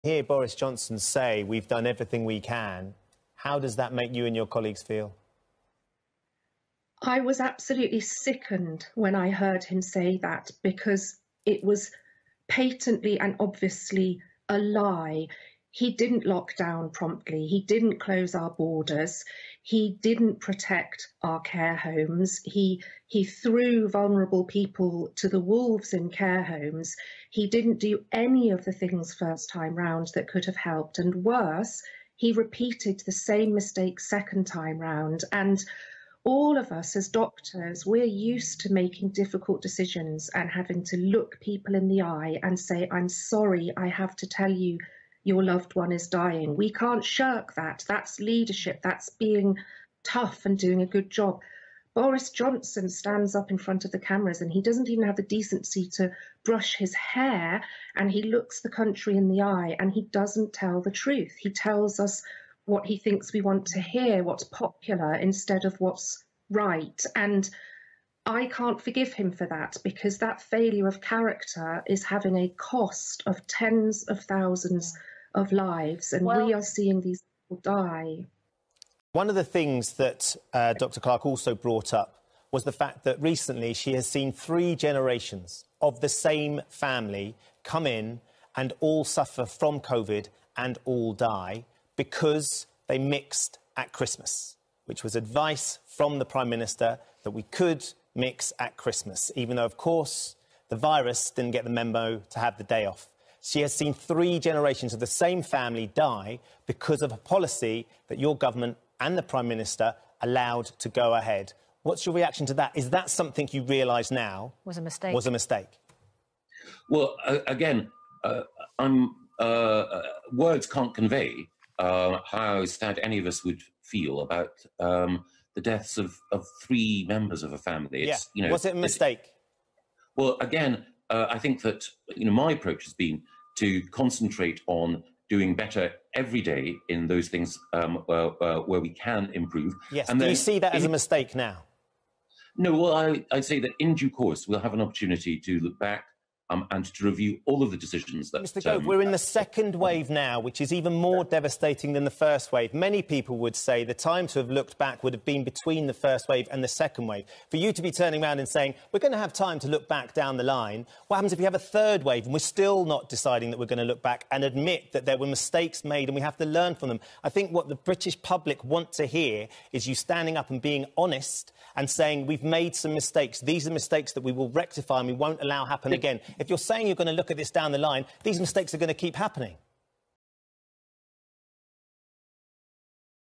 Hear Boris Johnson say we've done everything we can. How does that make you and your colleagues feel? I was absolutely sickened when I heard him say that, because it was patently and obviously a lie. He didn't lock down promptly. He didn't close our borders. He didn't protect our care homes. He threw vulnerable people to the wolves in care homes. He didn't do any of the things first time round that could have helped. And worse, he repeated the same mistake second time round. And all of us as doctors, we're used to making difficult decisions and having to look people in the eye and say, I'm sorry, I have to tell you your loved one is dying. We can't shirk that. That's leadership. That's being tough and doing a good job. Boris Johnson stands up in front of the cameras and he doesn't even have the decency to brush his hair, and he looks the country in the eye and he doesn't tell the truth. He tells us what he thinks we want to hear, what's popular, instead of what's right. And I can't forgive him for that, because that failure of character is having a cost of tens of thousands of lives, and we are seeing these people die. One of the things that Dr. Clark also brought up was the fact that recently she has seen 3 generations of the same family come in and all suffer from COVID and all die because they mixed at Christmas, which was advice from the Prime Minister that we could mix at Christmas, even though, of course, the virus didn't get the memo to have the day off. She has seen 3 generations of the same family die because of a policy that your government and the Prime Minister allowed to go ahead. What's your reaction to that? Is that something you realise now was a mistake? Was a mistake? Well, again, words can't convey how sad any of us would feel about the deaths of 3 members of a family. It's, yeah. Was it a mistake? Well, again, I think that my approach has been to concentrate on doing better every day in those things where we can improve. Yes. And do you see that as a mistake now? No. Well, I'd say that in due course we'll have an opportunity to look back and to review all of the decisions that... Mr Gove, we're in the second wave now, which is even more devastating than the first wave. Many people would say the time to have looked back would have been between the first wave and the second wave. For you to be turning around and saying, we're going to have time to look back down the line, what happens if we have a third wave and we're still not deciding that we're going to look back and admit that there were mistakes made and we have to learn from them? I think what the British public want to hear is you standing up and being honest and saying, we've made some mistakes. These are mistakes that we will rectify and we won't allow happen again. If you're saying you're going to look at this down the line, these mistakes are going to keep happening.